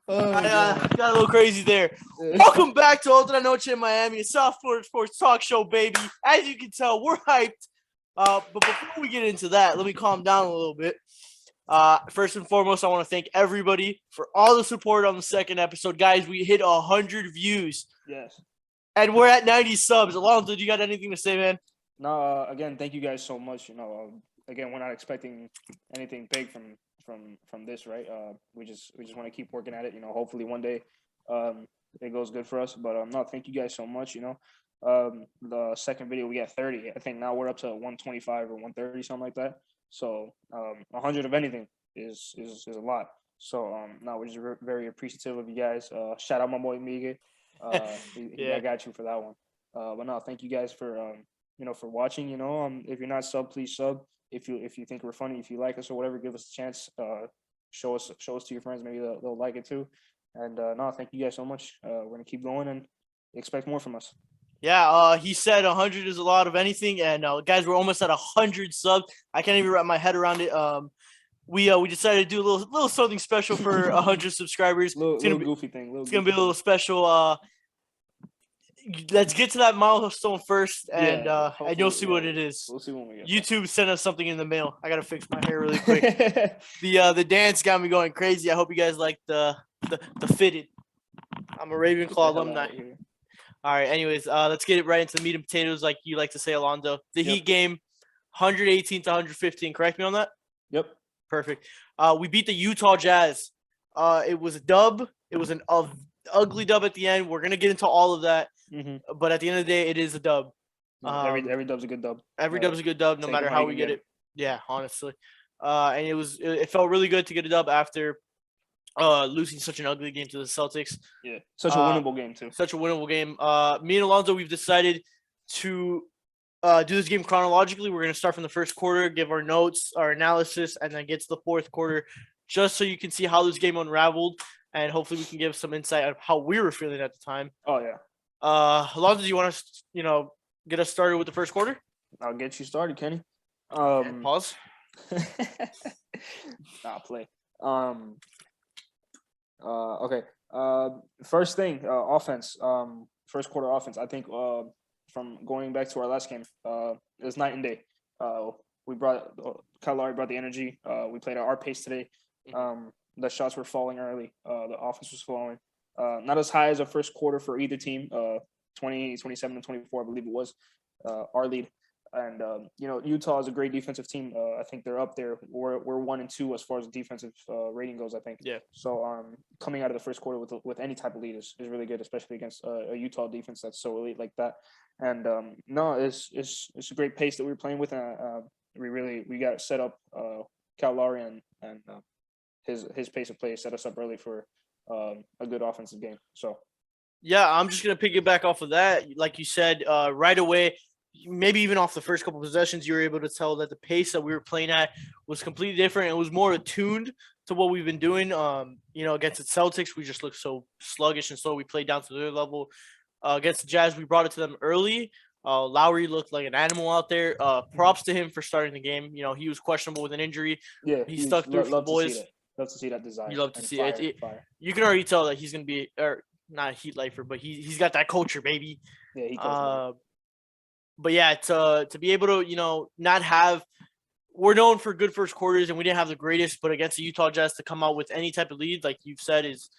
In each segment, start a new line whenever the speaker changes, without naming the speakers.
I got a little crazy there. Welcome back to Otra Noche in Miami, a South Florida sports talk show, baby. As you can tell, we're hyped. But before we get into that, let me calm down a little bit. First and foremost, I want to thank everybody for all the support on the second episode. Guys, we hit 100 views.
Yes.
And we're at 90 subs. Alonso, do you got anything to say, man?
No, again, thank you guys so much. Again, we're not expecting anything big from this, right? We just want to keep working at it. Hopefully one day it goes good for us. But no, thank you guys so much. The second video we got 30. I think now we're up to 125 or 130, something like that. So 100 of anything is a lot. So no, we're just very appreciative of you guys. Shout out my boy Miguel. I got you for that one. But no, thank you guys for for watching. If you're not sub, please sub. If you think we're funny, if you like us or whatever, give us a chance. Show us to your friends. Maybe they'll like it too. And no, thank you guys so much. We're gonna keep going and expect more from us.
Yeah, he said 100 is a lot of anything, and guys, we're almost at 100 subs. I can't even wrap my head around it. We decided to do a little something special for 100 subscribers.
Little goofy thing.
It's gonna be a little special. Let's get to that milestone first, and you'll see what it is.
We'll see when we get
YouTube sent us something in the mail. I gotta fix my hair really quick. The dance got me going crazy. I hope you guys like the fitted. I'm a Ravenclaw alumni. All right. Anyways, let's get it right into the meat and potatoes, like you like to say, Alonzo. The Heat game, 118 to 115. Correct me on that.
Yep.
Perfect. We beat the Utah Jazz. It was a dub. It was an ugly dub at the end. We're gonna get into all of that. Mm-hmm. But at the end of the day, it is a dub.
Every dub's a good dub.
Every dub's a good dub, no matter how we get it. Yeah, honestly. And it felt really good to get a dub after losing such an ugly game to the Celtics.
Yeah, such a winnable game too.
Such a winnable game. Me and Alonzo, we've decided to do this game chronologically. We're gonna start from the first quarter, give our notes, our analysis, and then get to the fourth quarter, just so you can see how this game unraveled, and hopefully we can give some insight on how we were feeling at the time.
Oh yeah.
Alonzo, do you want to, get us started with the first quarter?
I'll get you started, Kenny.
Pause.
Play. Okay. First thing, offense. First quarter offense. I think from going back to our last game, it was night and day. Kyle Lowry brought the energy. We played at our pace today. The shots were falling early. The offense was flowing. Not as high as a first quarter for either team. 27 to 24, I believe it was. Our lead. And Utah is a great defensive team. I think they're up there. We're 1 and 2 as far as defensive rating goes, I think.
Yeah. So
coming out of the first quarter with any type of lead is really good, especially against a Utah defense that's so elite like that. And it's a great pace that we were playing with. We got set up. Kyle Lowry and his pace of play set us up early for a good offensive game. So.
Yeah, I'm just gonna piggyback off of that. Like you said, right away. Maybe even off the first couple of possessions, you were able to tell that the pace that we were playing at was completely different. It was more attuned to what we've been doing. Against the Celtics, we just looked so sluggish and slow. We played down to their level. Against the Jazz, we brought it to them early. Lowry looked like an animal out there. Props to him for starting the game. He was questionable with an injury.
Yeah,
he stuck through for the boys.
Love to see that desire.
You love to see it. You can already tell that he's going to be not a Heat lifer, but he's got that culture, baby.
Yeah, he does.
But yeah, to be able to, not have – we're known for good first quarters, and we didn't have the greatest, but against the Utah Jazz to come out with any type of lead, like you've said, is,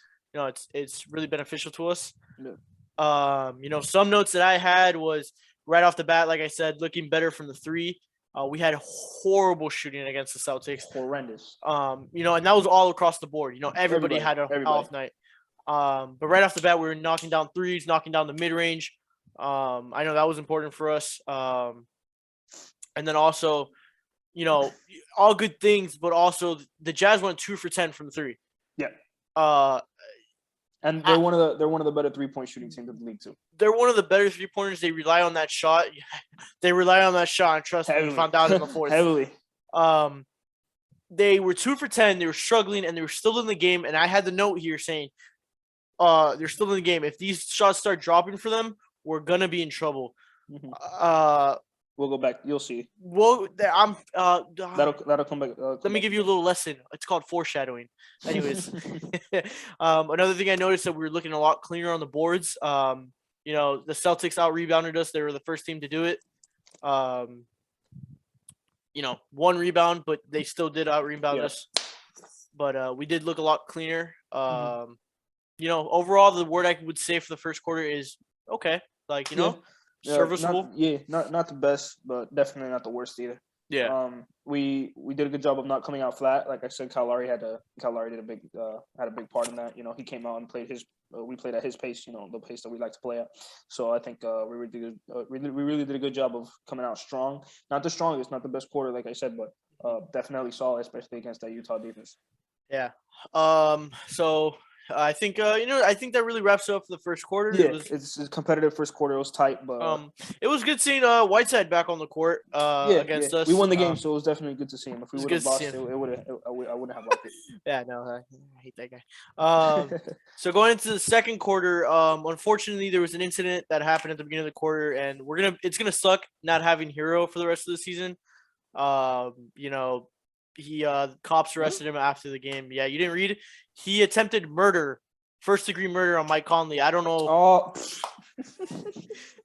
it's really beneficial to us. Yeah. Some notes that I had was right off the bat, like I said, looking better from the three. We had horrible shooting against the Celtics.
Horrendous.
And that was all across the board. Everybody had an off night. But right off the bat, we were knocking down threes, knocking down the mid-range. I know that was important for us. And then also, all good things, but also the Jazz went 2 for 10 from 3.
Yeah. And they're one of the better 3-point shooting teams of the league too.
They're one of the better 3-pointers. They rely on that shot. And trust me, we found out in the fourth.
Heavily.
They were 2 for 10. They were struggling, and they were still in the game. And I had the note here saying, they're still in the game. If these shots start dropping for them, we're gonna be in trouble. Mm-hmm.
We'll go back. You'll see.
Well, I'm
That'll come back.
let me give you a little lesson. It's called foreshadowing. Anyways, another thing I noticed that we were looking a lot cleaner on the boards. You know, the Celtics out rebounded us. They were the first team to do it. You know, 1 rebound, but they still did out rebound us. But we did look a lot cleaner. You know, overall, the word I would say for the first quarter is okay. Like, you know, serviceable.
Not the best, but definitely not the worst either.
Yeah.
We did a good job of not coming out flat. Like I said, Kyle Lowry had a big had a big part in that. You know, he came out and played his. We played at his pace. You know, the pace that we like to play at. So I think we really did a good job of coming out strong. Not the strongest, not the best quarter, like I said, but definitely solid, especially against that Utah defense.
Yeah. So I think I think that really wraps it up for the first quarter.
Yeah, it's a competitive first quarter. It was tight, but
it was good seeing Whiteside back on the court against us.
We won the game, so it was definitely good to see him. If we would have lost, I wouldn't have liked it.
Yeah, no, I hate that guy. So going into the second quarter, unfortunately, there was an incident that happened at the beginning of the quarter, and it's gonna suck not having Hero for the rest of the season. You know, cops arrested him after the game. Yeah, you didn't read it? He attempted murder, first-degree murder on Mike Conley. I don't know.
Oh,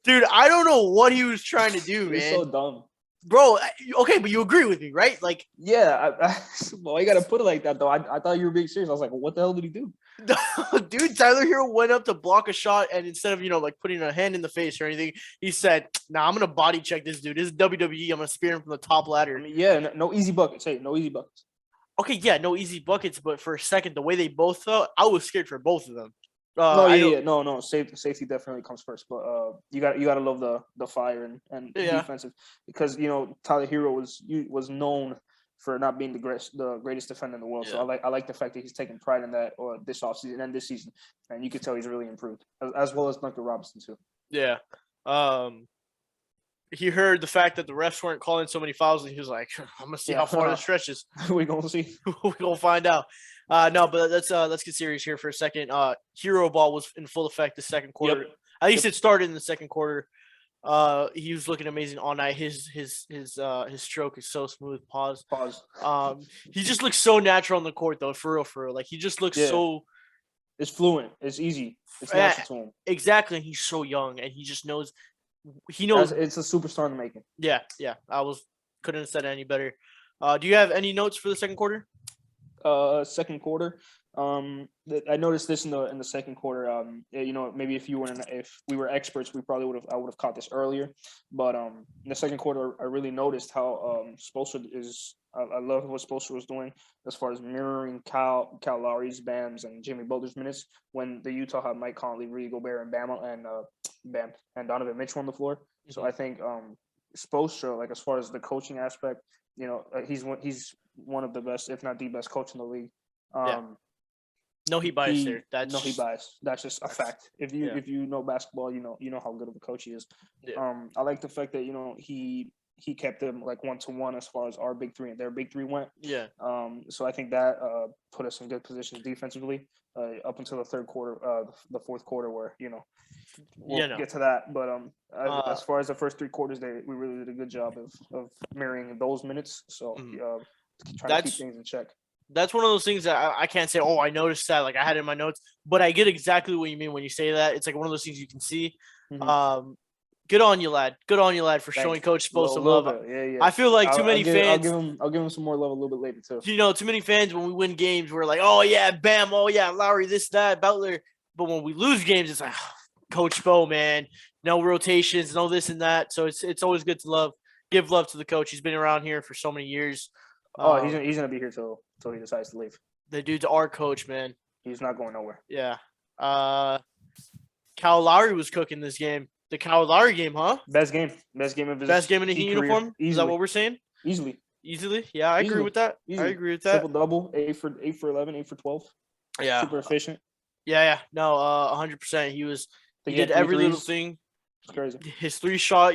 dude, I don't know what he was trying to do, man.
He's so dumb.
Bro, okay, but you agree with me, right? Like,
yeah, well, you gotta put it like that, though. I thought you were being serious. I was like, what the hell did he do?
Dude, Tyler Hero went up to block a shot, and instead of, like putting a hand in the face or anything, he said, nah, I'm going to body check this dude. This is WWE. I'm going to spear him from the top ladder.
I mean, yeah, no easy buckets. Hey, no easy buckets.
Okay, yeah, no easy buckets, but for a second, the way they both felt, I was scared for both of them.
No. Safety definitely comes first, but you got to love the fire and defensive, because Tyler Hero was known for not being the greatest defender in the world. Yeah. So I like the fact that he's taking pride in that this offseason and this season, and you can tell he's really improved, as well as Duncan Robinson too.
Yeah. He heard the fact that the refs weren't calling so many fouls, and he was like, I'm gonna see how far this stretches.
We're gonna see.
We're gonna find out. No, but let's get serious here for a second. Hero ball was in full effect the second quarter. Yep. At least it started in the second quarter. He was looking amazing all night. His stroke is so smooth. Pause. He just looks so natural on the court, though. For real. Like, he just looks so.
It's fluent. It's easy. It's natural to him.
Exactly. And he's so young, and he just knows. He knows
it's a superstar in the making.
Yeah. Couldn't have said it any better. Do you have any notes for the second quarter?
Second quarter. I noticed this in the second quarter. Maybe if we were experts, I would have caught this earlier. But in the second quarter, I really noticed how Spoelstra is. I love what Spoelstra was doing as far as mirroring Kyle Lowry's, Bam's, and Jimmy Butler's minutes when the Utah had Mike Conley, Rudy Gobert, and Bam and Donovan Mitchell on the floor. Mm-hmm. So I think Spoelstra, like, as far as the coaching aspect, he's one of the best, if not the best coach in the league.
No heat bias there.
No heat bias. That's just a fact. If you know basketball, you know how good of a coach he is. Yeah. I like the fact that he kept them like 1-to-1 as far as our big three and their big three went. Yeah. So I think that put us in good positions defensively up until the third quarter, the fourth quarter, where we'll get to that. But as far as the first 3 quarters, we really did a good job of mirroring those minutes. So trying to keep things in check.
That's one of those things that I can't say, I noticed that, like, I had it in my notes, but I get exactly what you mean when you say that. It's like one of those things you can see. Mm-hmm. Good on you, lad. Good on you, lad, for showing Coach Spo some love.
Yeah.
I feel like too many fans.
I'll give him some more love a little bit later too.
Too many fans when we win games, we're like, oh yeah, Bam, oh yeah, Lowry, this, that, Butler. But when we lose games, it's like, Coach Spo, man, no rotations, no this and that. So it's always good to give love to the coach. He's been around here for so many years.
He's gonna be here till he decides to leave.
The dude's our coach, man.
He's not going nowhere.
Yeah. Kyle Lowry was cooking this game. The Kyle Lowry game, huh?
Best game of his
best game in a Heat uniform. Is that what we're saying?
Easily.
Yeah, I agree with that.
Easily.
I agree with that.
Triple double, 8 for 11, 8 for 12.
Yeah.
Super efficient.
Yeah. No, 100%. He did every little thing.
It's crazy.
His 3 shot,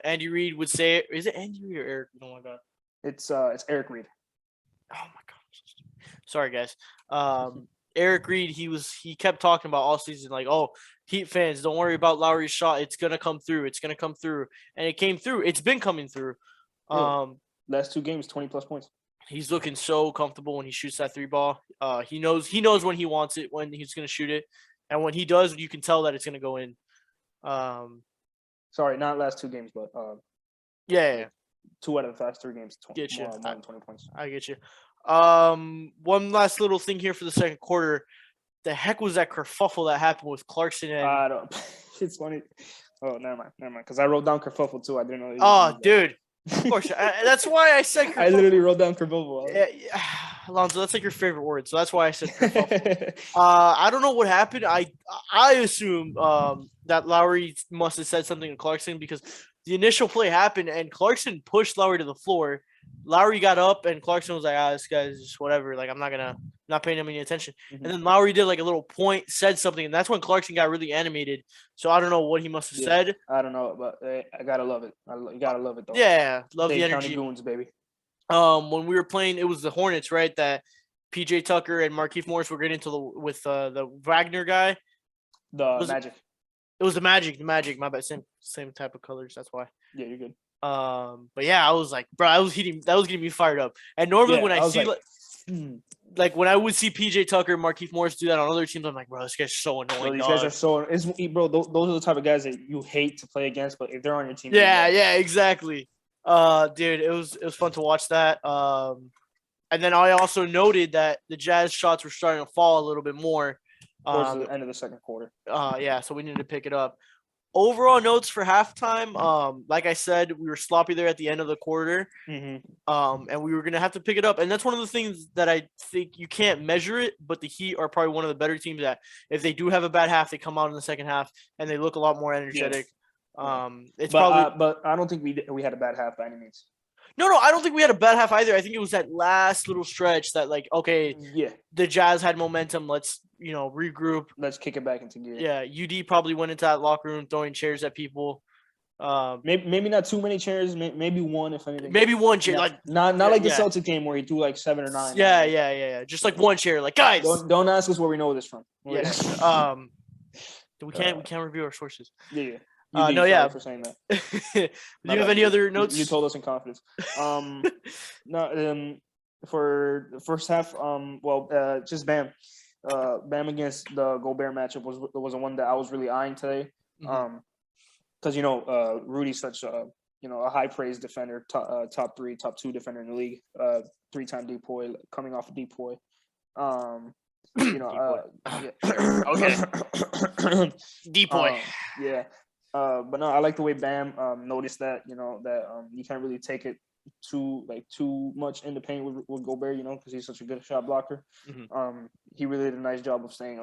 Andy Reid would say, is it Andy Reid or Eric? Oh my God.
It's Eric Reid.
Oh my God. Sorry, guys. Eric Reed, he kept talking about all season like, oh, Heat fans, don't worry about Lowry's shot. It's gonna come through. It's gonna come through, and it came through. It's been coming through.
Yeah. Last 2 games, 20+ points.
He's looking so comfortable when he shoots that 3 ball. He knows when he wants it, when he's gonna shoot it, and when he does, you can tell that it's gonna go in.
Sorry, not last 2 games, but
yeah.
2 out of the last 3 games.
Get you.
More than 20 points.
I get you. One last little thing here for the second quarter. The heck was that kerfuffle that happened with Clarkson and?
I don't. It's funny. Oh, never mind. Because I wrote down kerfuffle too. I didn't know.
Oh, dude. Of course. That's why I said kerfuffle.
I literally wrote down kerfuffle.
Yeah, Alonzo, that's like your favorite word, so that's why I said kerfuffle. I don't know what happened. I assume that Lowry must have said something to Clarkson because the initial play happened and Clarkson pushed Lowry to the floor. Lowry got up and Clarkson was like, this guy's just whatever. Like, I'm not paying him any attention. Mm-hmm. And then Lowry did like a little point, said something, and that's when Clarkson got really animated. So I don't know what he must have said.
I don't know, but I gotta love it. You gotta love it though.
Yeah, love the energy.
County Goons, baby.
When we were playing, it was the Hornets, right? That PJ Tucker and Markieff Morris were getting into with the Wagner guy.
Magic.
It was the Magic. My bad. Same type of colors. That's why.
Yeah, you're good.
But yeah, I was like, bro, that was getting me fired up. And normally when I see like when I would see PJ Tucker and Markieff Morris do that on other teams, I'm like, bro, this guy's so annoying.
Bro, these guys are so. Bro, those are the type of guys that you hate to play against, but if they're on your team,
yeah, exactly. Dude, it was fun to watch that. And then I also noted that the Jazz shots were starting to fall a little bit more
towards the end of the second quarter.
Yeah, so we needed to pick it up. Overall notes for halftime, like I said, we were sloppy there at the end of the quarter, and we were going to have to pick it up. And that's one of the things that I think you can't measure it, but the Heat are probably one of the better teams that if they do have a bad half, they come out in the second half, and they look a lot more energetic.
But I don't think we had a bad half by any means.
No, I don't think we had a bad half either. I think it was that last little stretch that, like, okay, the Jazz had momentum. Let's, regroup.
Let's kick it back into gear.
Yeah, UD probably went into that locker room throwing chairs at people.
Maybe not too many chairs. Maybe one, if anything.
Maybe one chair,
not like the Celtic game where he threw like 7 or 9.
Yeah. Just like one chair, like guys.
Don't ask us where we know this from.
Yeah. We can't review our sources.
Yeah. For saying that.
Do you have any other notes?
You told us in confidence. For the first half, just Bam. Bam against the Gobert matchup was the one that I was really eyeing today. Because Rudy's such a high praised defender, top 3, top 2 defender in the league, 3-time DPOY, coming off a DPOY.
Okay. DPOY.
Yeah. But no, I like the way Bam noticed that, that you can't really take it too much in the paint with Gobert, because he's such a good shot blocker. He really did a nice job of staying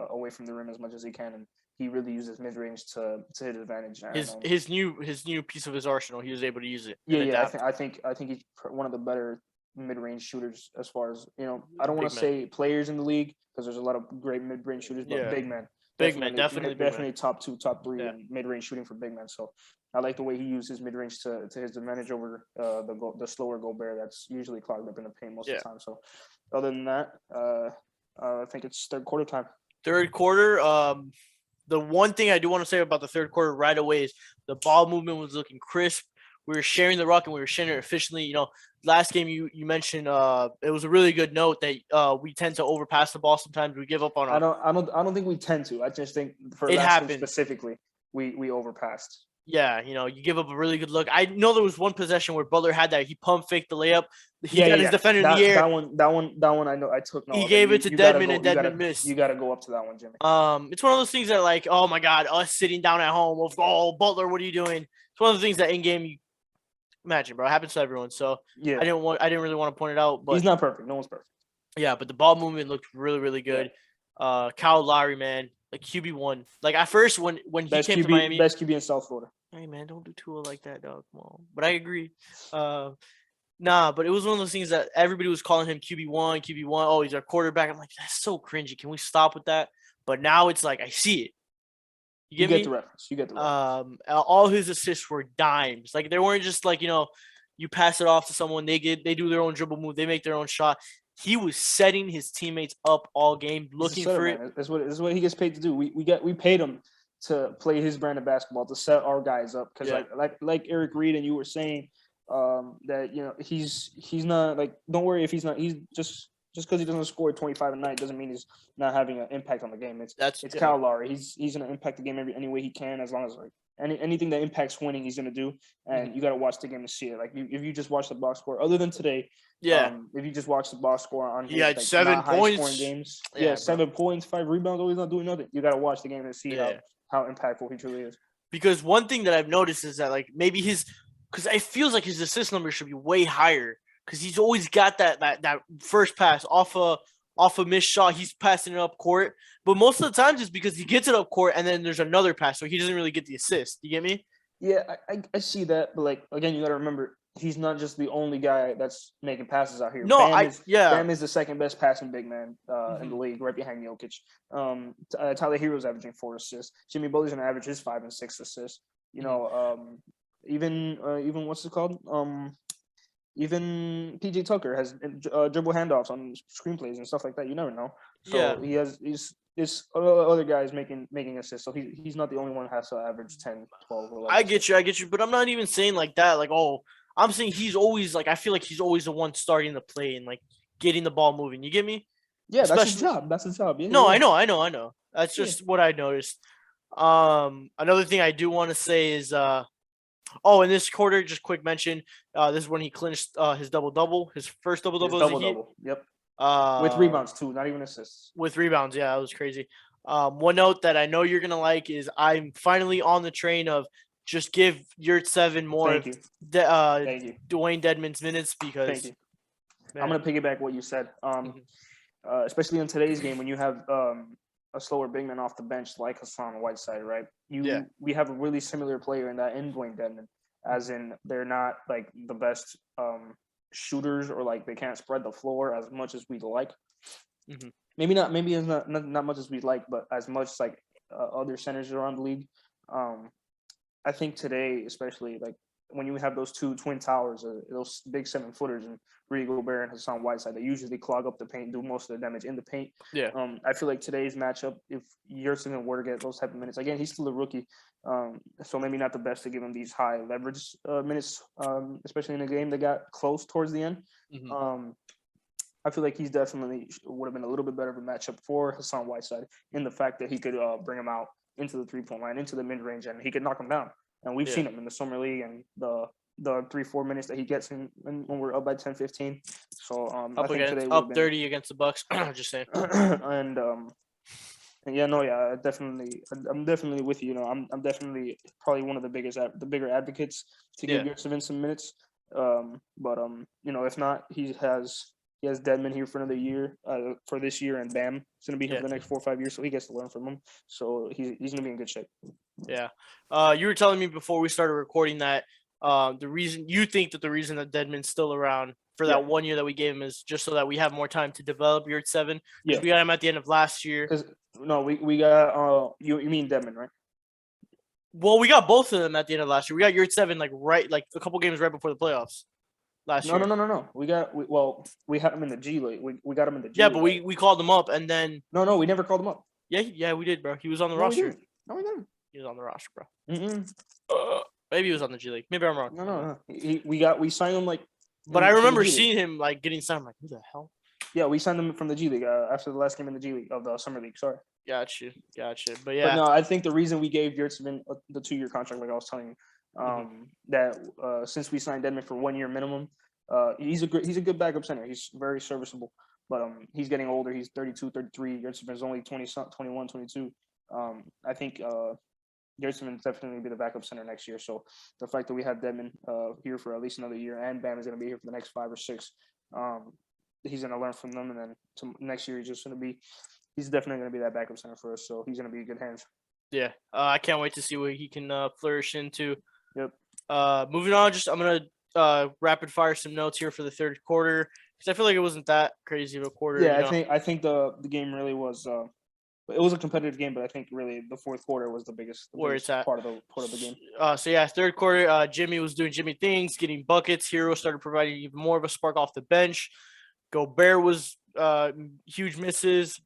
away from the rim as much as he can, and he really uses mid range to his advantage.
His new piece of his arsenal, he was able to use it.
Yeah. I think he's one of the better mid range shooters as far as I don't want to say players in the league because there's a lot of great mid range shooters, but big men. Definitely top 2, top 3 in mid-range shooting for big men. So I like the way he uses mid-range to his advantage over the slower Gobert that's usually clogged up in the paint most of the time. So other than that, I think it's third quarter time.
Third quarter. The one thing I do want to say about the third quarter right away is the ball movement was looking crisp. We were sharing the rock and we were sharing it efficiently. Last game you mentioned it was a really good note that we tend to overpass the ball sometimes. We give up on.
I don't think we tend to. I just think for last game specifically, we overpassed.
Yeah, you give up a really good look. I know there was one possession where Butler had that he pump faked the layup. He got his defender in the air.
That one I know I took.
He gave it to Deadman and Deadman missed.
You got to go up to that one, Jimmy.
It's one of those things that like, oh my God, us sitting down at home. Butler, what are you doing? It's one of the things that in game you imagine, bro. It happens to everyone. So I didn't really want to point it out, but
he's not perfect. No one's perfect.
Yeah, but the ball movement looked really, really good. Kyle Lowry, man, like QB1. Like at first when he came to Miami,
best QB in South Florida.
Hey man, don't do Tua like that, dog. Come on. But I agree. But it was one of those things that everybody was calling him QB1. Oh, he's our quarterback. I'm like, that's so cringy. Can we stop with that? But now it's like I see it. You get
the reference. You get the reference.
All his assists were dimes. Like they weren't just like, you pass it off to someone, they do their own dribble move, they make their own shot. he was setting his teammates up all game, looking for it.
That's what he gets paid to do. We paid him to play his brand of basketball, to set our guys up. Because like Eric Reed and you were saying, that he's not like, don't worry if he's not, he's just because he doesn't score 25 a night doesn't mean he's not having an impact on the game. It's Kyle Lowry. He's gonna impact the game any way he can, as long as like anything that impacts winning he's gonna do. And you got to watch the game to see it. Like if you just watch the box score, other than today, if you just watch the box score on
he had 7 points,
scoring games, 7 points, 5 rebounds, always not doing nothing. You got to watch the game to see how impactful he truly is. Because
one thing that I've noticed is that like maybe because it feels like his assist number should be way higher, because he's always got that first pass off a missed shot. He's passing it up court, but most of the times it's because he gets it up court and then there's another pass, so he doesn't really get the assist. You get me?
Yeah, I see that, but like again, you got to remember he's not just the only guy that's making passes out here.
No,
Bam is the second best passing big man in the league, right behind Jokic. Tyler Hero's averaging 4 assists. Jimmy Butler's gonna average his 5 and 6 assists. Even what's it called? Even PJ Tucker has dribble handoffs on screenplays and stuff like that. You never know. So he's other guys making assists. So he's not the only one who has to average 10, 12, 11.
I get you. But I'm not even saying like that. Like, I'm saying he's always like, I feel like he's always the one starting the play and like getting the ball moving. You get me?
Yeah, that's his job. Yeah,
no, yeah. I know. That's just what I noticed. Another thing I do want to say is in this quarter, just quick mention, this is when he clinched his double-double, his first double-double.
Double-double, yep. With rebounds too, not even assists.
With rebounds, yeah, that was crazy. One note that I know you're gonna like is I'm finally on the train of just give Yurt7 more Dwayne Dedmon's minutes, because
I'm gonna piggyback what you said. Especially in today's game when you have a slower big man off the bench like Hassan Whiteside, right? We have a really similar player in Dwayne Dedmon, as in they're not like the best shooters, or like they can't spread the floor as much as we'd like. Maybe it's not much as we'd like, but as much like other centers around the league. I think today, especially like when you have those two twin towers, those big 7-footers, and Rudy Gobert and Hassan Whiteside, they usually clog up the paint, do most of the damage in the paint.
Yeah.
I feel like today's matchup, if Yurtseven were to get those type of minutes, again, he's still a rookie, so maybe not the best to give him these high leverage minutes, especially in a game that got close towards the end. I feel like he's definitely would have been a little bit better of a matchup for Hassan Whiteside, in the fact that he could bring him out into the 3-point line, into the mid-range, and he could knock him down. And we've seen him in the summer league, and the 3-4 minutes that he gets in when we're up by 10-15. So I think today
up 30 against the Bucks. Just saying.
I'm definitely with you. I'm definitely probably one of the bigger advocates to give Yurtseven some minutes. If not, he has Dedmon here for another year, for this year, and Bam is going to be here for the next 4 or 5 years, so he gets to learn from him. So he's going to be in good shape.
Yeah. You were telling me before we started recording that the reason that Dedmon's still around for that 1 year that we gave him is just so that we have more time to develop Yurt7. Yeah. We got him at the end of last year.
We got you mean Dedmon, right?
Well, we got both of them at the end of last year. We got Yurt7 like a couple games right before the playoffs. Year.
No. We had him in the G League. We got him in the G
League.
Yeah,
but we called him up, and then
we never called him up.
Yeah, we did, bro. He was on the roster.
No, we didn't.
He was on the roster, bro. Maybe he was on the G League. Maybe I'm wrong.
No. We signed him like.
But I remember seeing him like getting signed. I'm like, who the hell?
Yeah, we signed him from the G League after the last game in the G League of the summer league. Sorry.
Gotcha. But yeah.
But no, I think the reason we gave Yurtseven the 2-year contract, like I was telling you, that since we signed Dedmon for 1 year minimum, he's a good backup center. He's very serviceable, but he's getting older. He's 32, 33. Yurtseven's only 20, 21, 22. I think Yurtseven definitely be the backup center next year. So the fact that we have Dedmon here for at least another year, and Bam is going to be here for the next 5 or 6, he's going to learn from them, and then next year he's definitely going to be that backup center for us. So he's going to be in good hands.
Yeah, I can't wait to see what he can flourish into.
Yep.
Moving on, I'm gonna rapid fire some notes here for the third quarter, because I feel like it wasn't that crazy of a quarter.
Yeah, I think the game really was. It was a competitive game, but I think really the fourth quarter was the biggest part of the game.
Third quarter, Jimmy was doing Jimmy things, getting buckets. Hero started providing even more of a spark off the bench. Gobert was huge misses.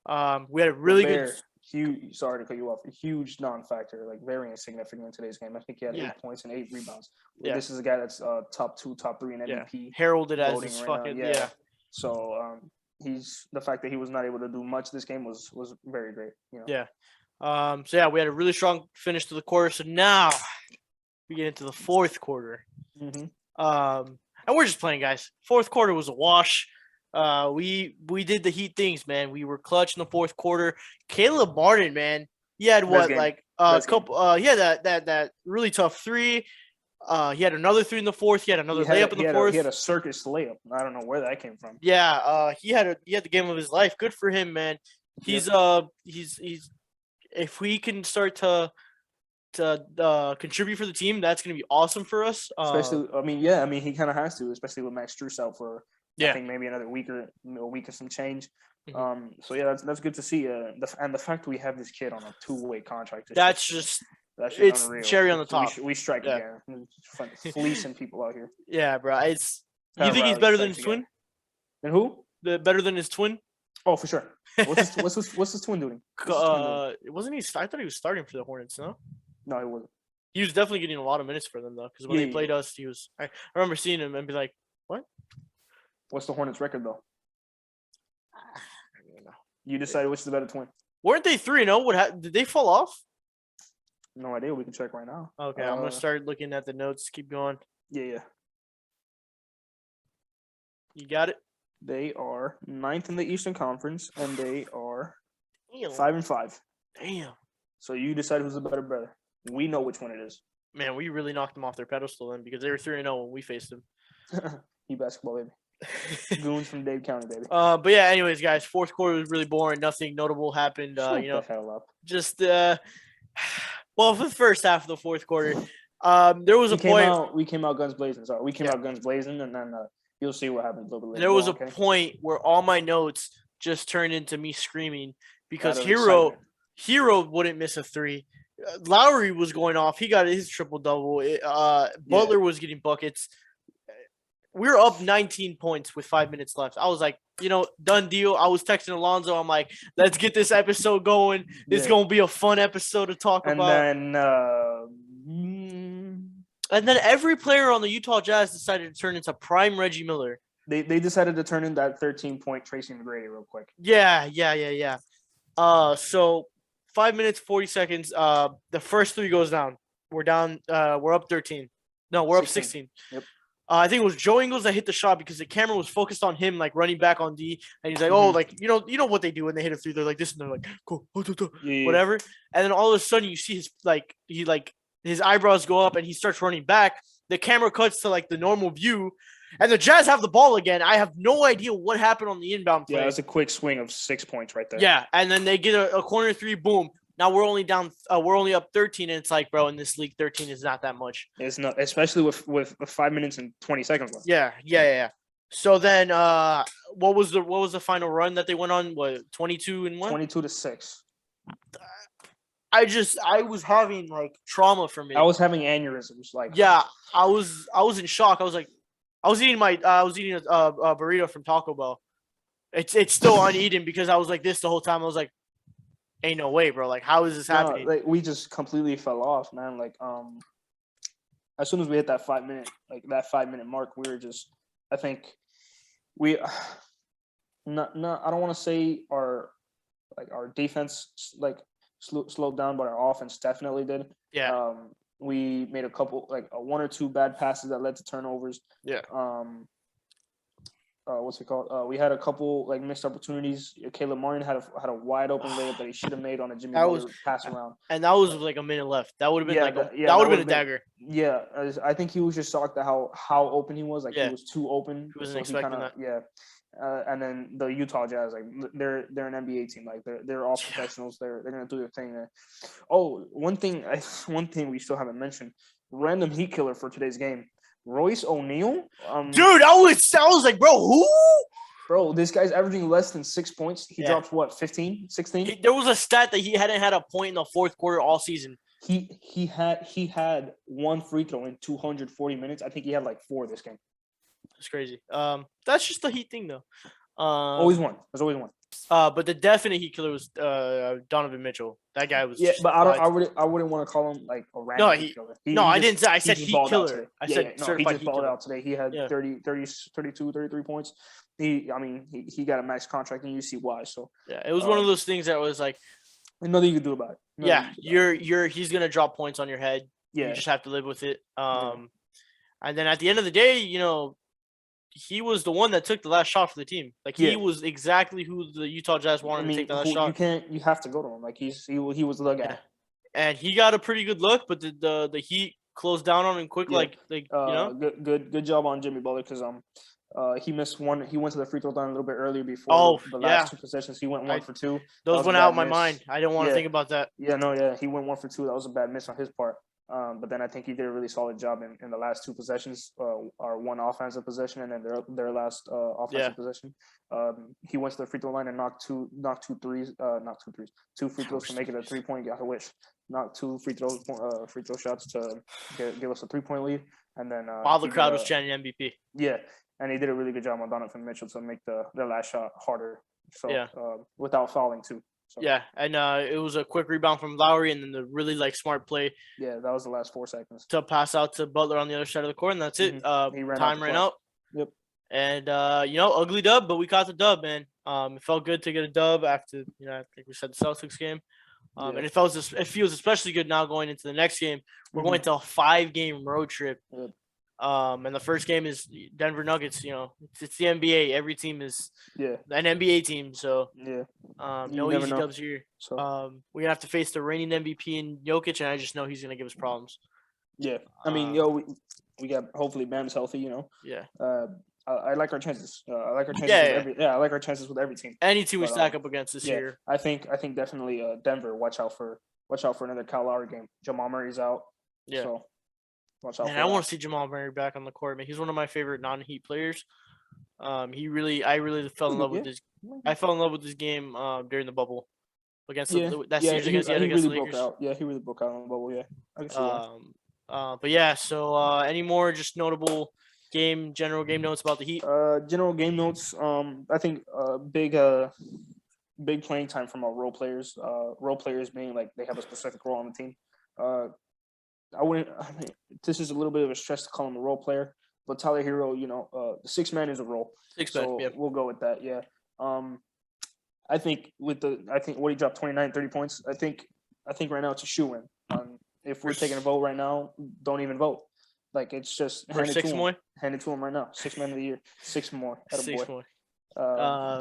We had a really good.
Huge. Sorry to cut you off. A huge non-factor, like very insignificant in today's game. I think he had 8 points and 8 rebounds.
Yeah.
This is a guy that's top 2, top 3 in MVP.
Heralded as his fucking
now. So he's the fact that he was not able to do much this game was very great. You know?
Yeah. So yeah, we had a really strong finish to the quarter. So now we get into the fourth quarter.
Mm-hmm.
And we're just playing, guys. Fourth quarter was a wash. We did the Heat things, man. We were clutch in the fourth quarter. Caleb Martin, man, he had what, like a couple. He had that really tough three. He had another three in the fourth. He had another layup in the fourth.
He had a circus layup. I don't know where that came from.
Yeah, he had the game of his life. Good for him, man. He's if we can start to contribute for the team, that's gonna be awesome for us.
Especially, he kind of has to, especially with Max Strus out for I think maybe another week or some change.
Mm-hmm.
So yeah, that's good to see. The fact we have this kid on a 2-way contract.
That's
it's unreal.
Cherry on the top.
We strike again. Fleecing people out here.
Yeah, bro. You think he's better than his twin?
Than who?
Better than his twin?
Oh, for sure. What's his twin doing?
Wasn't he? I thought he was starting for the Hornets. No,
he wasn't.
He was definitely getting a lot of minutes for them though, because when they played us, he was. I remember seeing him and be like, "What?
What's the Hornets' record though?" I don't know. You decided which is the better twin.
Weren't they 3-0? Did they fall off?
No idea. We can check right now.
Okay, I'm gonna start looking at the notes. Keep going.
Yeah.
You got it.
They are 9th in the Eastern Conference, and they are 5-5.
Damn.
So you decide who's the better brother. We know which one it is.
Man, we really knocked them off their pedestal then, because they were 3-0 when we faced them.
basketball, baby. Goons from Dade County, baby.
But yeah, anyways, guys, fourth quarter was really boring. Nothing notable happened.
Shut the hell up.
Just for the first half of the fourth quarter, there was a point.
We came out guns blazing. Sorry, we came out guns blazing, and then you'll see what happens a little bit later.
There was a point where all my notes just turned into me screaming because Hero wouldn't miss a three. Lowry was going off. He got his triple-double. Butler was getting buckets. We were up 19 points with 5 minutes left. I was like, done deal. I was texting Alonzo. I'm like, let's get this episode going. This is going to be a fun episode to talk about. And then every player on the Utah Jazz decided to turn into prime Reggie Miller.
They decided to turn in that 13-point Tracy McGrady real quick.
Yeah. So 5 minutes, 40 seconds. The first three goes down. We're down. We're up 13. No, we're up 16.
Yep.
I think it was Joe Ingles that hit the shot because the camera was focused on him, like running back on D, and he's like, "Oh, like you know what they do when they hit a three? They're like this, and they're like, cool, whatever." And then all of a sudden, you see his eyebrows go up, and he starts running back. The camera cuts to like the normal view, and the Jazz have the ball again. I have no idea what happened on the inbound play.
Yeah, it's a quick swing of 6 points right there.
Yeah, and then they get a corner three, boom. Now we're only down. We're only up 13, and it's like, bro, in this league, 13 is not that much.
It's not, especially with 5 minutes and 20 seconds left.
Yeah. So then, what was the final run that they went on? What, 22-1?
22-6.
I was having like trauma from it.
I was having aneurysms.
I was in shock. I was eating a burrito from Taco Bell. It's still uneaten because I was like this the whole time. I was like, ain't no way, bro. Like, how is this happening?
Like, we just completely fell off, man. Like, as soon as we hit that 5 minute mark, we were just, I think we, I don't want to say our defense slowed down, but our offense definitely did.
Yeah.
We made a couple, one or two bad passes that led to turnovers.
Yeah.
What's it called? We had a couple missed opportunities. Caleb Martin had a wide open layup that he should have made on a Jimmy Butler pass around. And
that was like a minute left. That would have been that would have been a dagger.
Yeah, I think he was just shocked at how open he was. He was too open.
He wasn't expecting that.
Yeah. And then the Utah Jazz, they're an NBA team. They're all professionals. They're gonna do their thing there. Oh, one thing we still haven't mentioned: random heat killer for today's game. Royce O'Neal,
dude, I was like, bro, who?
Bro, this guy's averaging less than 6 points. He dropped what, 15, 16?
There was a stat that he hadn't had a point in the fourth quarter all season.
He had one free throw in 240 minutes. I think he had 4 this game.
It's crazy. That's just the Heat thing, though.
Always one. There's always one.
But the definite Heat killer was Donovan Mitchell. That guy was.
Yeah,
just
but I wouldn't want to call him like a random Heat killer.
I didn't say. I said
just
Heat
balled out
killer.
today.
I said
no, he
certified
just
Heat
balled
killer.
out today. He had 32, 33 points. He got a max contract, and you see why. So
yeah, it was one of those things that was like,
nothing you can do about it.
He's gonna drop points on your head.
Yeah.
You just have to live with it. And then at the end of the day, he was the one that took the last shot for the team. Like he was exactly who the Utah Jazz wanted to take the last shot.
You have to go to him. Like he was the guy.
Yeah. And he got a pretty good look, but the Heat closed down on him quick.
Yeah. Good job on Jimmy Butler because he missed one. He went to the free throw line a little bit earlier before the last two possessions. He went 1 for 2.
Those went out of my mind. I didn't want to think about that.
Yeah, he went 1 for 2. That was a bad miss on his part. But then I think he did a really solid job in the last 2 possessions, our one offensive possession and then their last offensive possession. He went to the free throw line and knocked two free throws to make it a 3-point. I wish knocked 2 free throw shots to give us a 3-point lead, and then
while the crowd was chanting MVP.
Yeah, and he did a really good job on Donovan Mitchell to make the last shot harder. So without fouling too. So.
Yeah, and it was a quick rebound from Lowry, and then the really smart play.
Yeah, that was the last 4 seconds
to pass out to Butler on the other side of the court, and that's it. Time ran out.
Yep.
And ugly dub, but we caught the dub, man. It felt good to get a dub after I think we said the Celtics game. And it feels especially good now going into the next game. We're going to a 5-game road trip.
Yep.
And the first game is Denver Nuggets. It's the NBA. Every team is an NBA team. So no easy dubs here. So we're gonna have to face the reigning MVP in Jokic, and I just know he's gonna give us problems.
Yeah, I mean, we got hopefully Bam's healthy.
Yeah.
I like our chances. I like our chances. I like our chances with every team.
Any team we stack up against this year.
I think definitely Denver. Watch out for another Kyle Lowry game. Jamal Murray's out. Yeah. So watch out.
And I want to see Jamal Murray back on the court. Man, he's one of my favorite non-Heat players. I really fell in love with this. I fell in love with this game during the bubble against that series against the Lakers.
Broke out. Yeah, he really broke out on the bubble. Yeah. I can see
but yeah. So any more just notable general game notes about the Heat?
General game notes. I think big playing time from our role players. Role players being like they have a specific role on the team. This is a little bit of a stress to call him a role player, but Tyler Hero, the 6 man is a role.
6 man, yeah.
We'll go with that. Yeah. I think what he dropped 29, 30 points. I think right now it's a shoe in. If we're taking a vote right now, don't even vote. Like it's just hand it to him right now. 6 man of the year, 6 more.
6 more.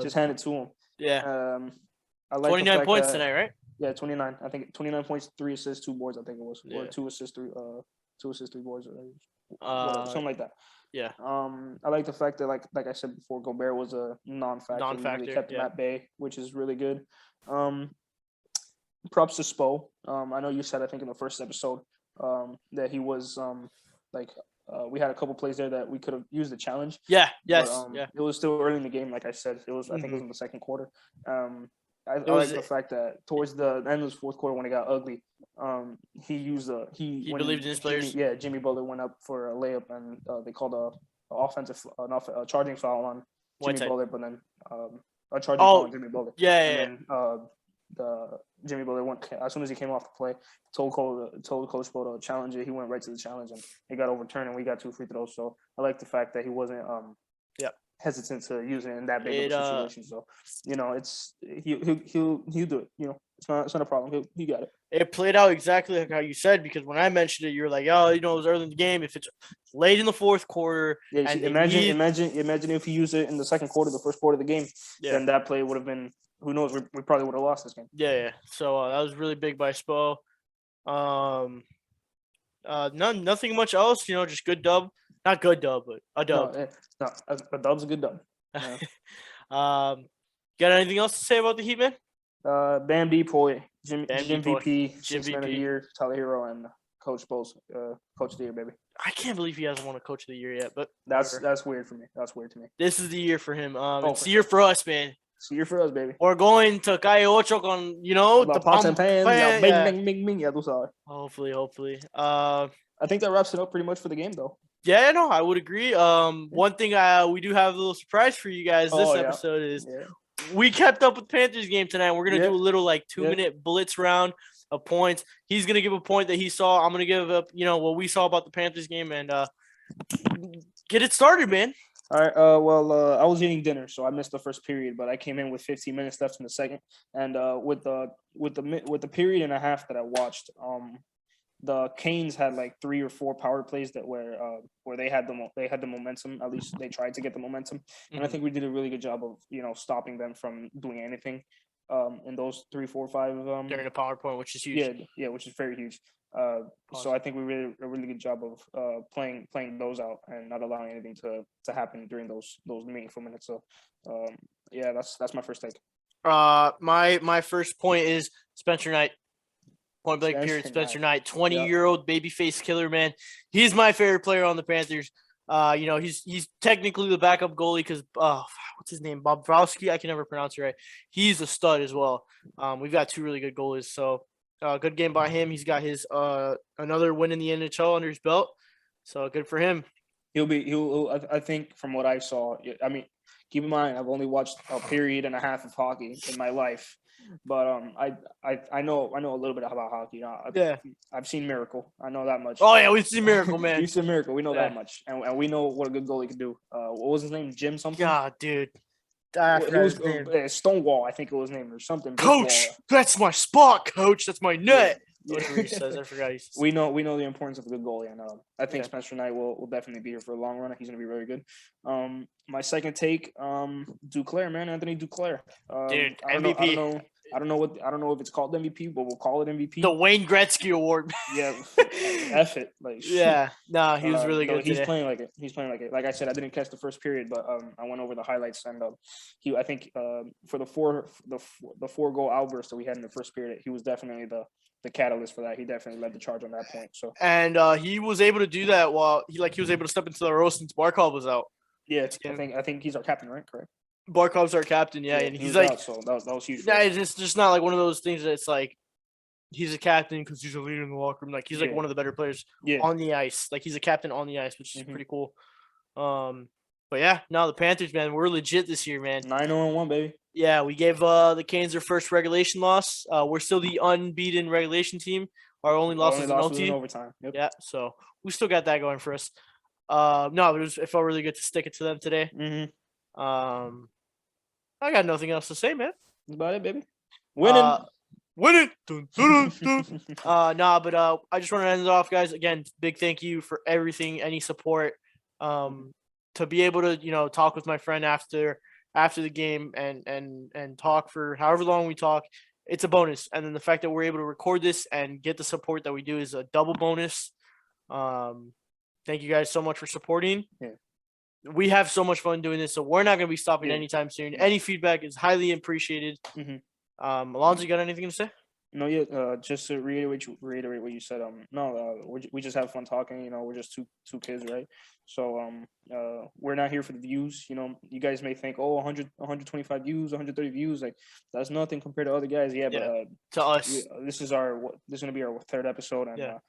Just hand it to him.
Yeah.
I like
29 points tonight, right?
Yeah, 29. I think 29 points, 3 assists, 2 boards. I think it was, or 2 assists, 3 boards, something like that.
Yeah.
I like the fact that, like I said before, Gobert was a non-factor. He really kept him at bay, which is really good. Props to Spo. I know you said, I think in the first episode, that he was we had a couple plays there that we could have used the challenge.
Yeah. Yes.
But, it was still early in the game, like I said. It was. I think it was in the second quarter. I like the fact that towards the end of the fourth quarter when it got ugly, he believed in his players. Jimmy Butler went up for a layup and they called a charging foul on Jimmy Butler, but then a charging foul on Jimmy Butler. And then Jimmy Butler went as soon as he came off the play, told Coach Bo to challenge it. He went right to the challenge and it got overturned and we got 2 free throws. So I like the fact that he wasn't hesitant to use it in that big of a situation. So it's he'll do it. It's not a problem. He got it.
It played out exactly like how you said, because when I mentioned it, you were like, "Oh, it was early in the game. If it's late in the fourth quarter,
imagine if he used it in the second quarter, the first quarter of the game, then that play would have been. Who knows? We probably would have lost this game.
Yeah. So that was really big by Spo. Nothing much else. Just good dub. Not good dub, but a dub.
No, a dub's a good dub. Yeah.
Got anything else to say about the Heat, man?
Bam Depoy, Jim VP, 6 man of the year, Tyler Hero, and Coach Bowles, Coach of the Year, baby.
I can't believe he hasn't won a Coach of the Year yet, but
that's weird for me. That's weird to me.
This is the year for him. It's the year for us, man.
It's the year for us, baby.
We're going to Calle Ocho con,
the pots and pans. Bing, bing, bing, bing. Yeah, those are.
Hopefully.
I think that wraps it up pretty much for the game, though.
Yeah, no, I would agree. One thing we do have a little surprise for you guys this
Oh, yeah.
episode is
Yeah.
we kept up with Panthers game tonight. We're gonna
Yeah.
do a little like
Yeah.
2-minute blitz round of points. He's gonna give a point that he saw. I'm gonna give up, what we saw about the Panthers game and get it started, man.
All right. I was eating dinner, so I missed the first period, but I came in with 15 minutes left in the second, and with the period and a half that I watched, the Canes had like 3 or 4 power plays that where they had the momentum. At least they tried to get the momentum, and I think we did a really good job of stopping them from doing anything in those 3, 4, 5
during the PowerPoint, which is huge.
yeah, which is very huge. So I think we did a really good job of playing those out and not allowing anything to happen during those meaningful minutes. So yeah, that's my first take.
My first point is Spencer Knight. Point blank period. Spencer Knight, 20-year-old babyface killer, man. He's my favorite player on the Panthers. He's technically the backup goalie because what's his name? Bobrovsky. I can never pronounce it right. He's a stud as well. We've got 2 really good goalies, so good game by him. He's got his another win in the NHL under his belt, so good for him.
I think from what I saw, I mean, keep in mind I've only watched a period and a half of hockey in my life. But I know a little bit about hockey. I've seen Miracle. I know that much.
Oh yeah, we've seen Miracle, man.
We've seen Miracle. We know that much, and we know what a good goalie can do. What was his name? Jim something.
God, dude.
He was Stonewall, I think it was named, or something.
Coach, that's my spot, coach. That's my net. Whatever he says, I forgot.
We know the importance of a good goalie, and I think Spencer Knight will definitely be here for a long run. He's going to be very good. My second take, Duclair, man, Anthony Duclair.
Dude, MVP.
I don't know if it's called MVP, but we'll call it MVP.
The Wayne Gretzky Award.
Yeah, F it. Like,
yeah, no, he was really good.
He's playing like it. Like I said, I didn't catch the first period, but I went over the highlights, and I think for the 4-goal outburst that we had in the first period, he was definitely the catalyst for that. He definitely led the charge on that point. So,
and he was able to do that while he was able to step into the row since Barkov was out.
Yeah, I think he's our captain, right? Correct.
Barkov's our captain, yeah, and he's like,
out, so that was huge.
Yeah, it's just not like one of those things that it's like he's a captain because he's a leader in the locker room. Like he's like one of the better players on the ice. Like he's a captain on the ice, which is pretty cool. But yeah, no, the Panthers, man, we're legit this year, man.
9-1, baby.
Yeah, we gave the Canes their first regulation loss. We're still the unbeaten regulation team. Our only loss was in OT.
Overtime. Yep.
Yeah, so we still got that going for us. No, it felt really good to stick it to them today.
Mm-hmm.
I got nothing else to say, man.
That's about it, baby. Winning.
Dun, dun, dun, dun. But I just want to end it off, guys. Again, big thank you for everything, any support. To be able to, talk with my friend after the game and talk for however long we talk, it's a bonus. And then the fact that we're able to record this and get the support that we do is a double bonus. Thank you guys so much for supporting.
Yeah.
We have so much fun doing this, so we're not going to be stopping anytime soon. Any feedback is highly appreciated. Alonzo, you got anything to say?
No, yeah. Just to reiterate what you said. We just have fun talking. We're just two kids, right? So we're not here for the views. You guys may think, 100, 125 views, 130 views, like that's nothing compared to other guys. Yeah, but
to us,
this is going to be our 3rd episode, and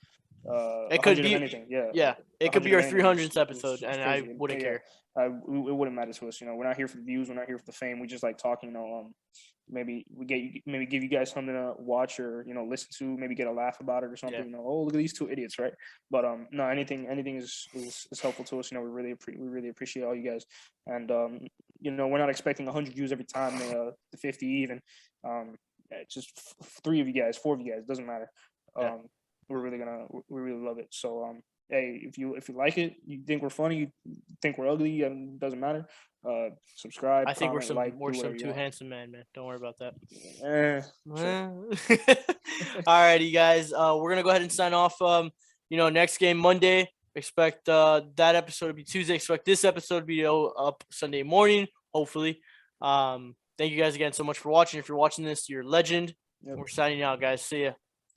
it could be
anything.
It could be our 300th episode, and I wouldn't care.
It wouldn't matter to us. We're not here for the views. We're not here for the fame. We just like talking. Maybe give you guys something to watch or listen to. Maybe get a laugh about it or something. Look at these 2 idiots, right? But no, anything is helpful to us. We really appreciate all you guys, and we're not expecting 100 views every time, 50 even. Just 3 of you guys, 4 of you guys, doesn't matter. We really love it. So hey, if you like it, you think we're funny, you think we're ugly, doesn't matter. Subscribe.
I think
comment,
we're some 2 handsome men, man. Don't worry about that.
Sure.
Alrighty, guys. We're gonna go ahead and sign off. Next game Monday. Expect that episode to be Tuesday. Expect this episode to be up Sunday morning, hopefully. Thank you guys again so much for watching. If you're watching this, you're a legend. Yep. We're signing out, guys. See ya.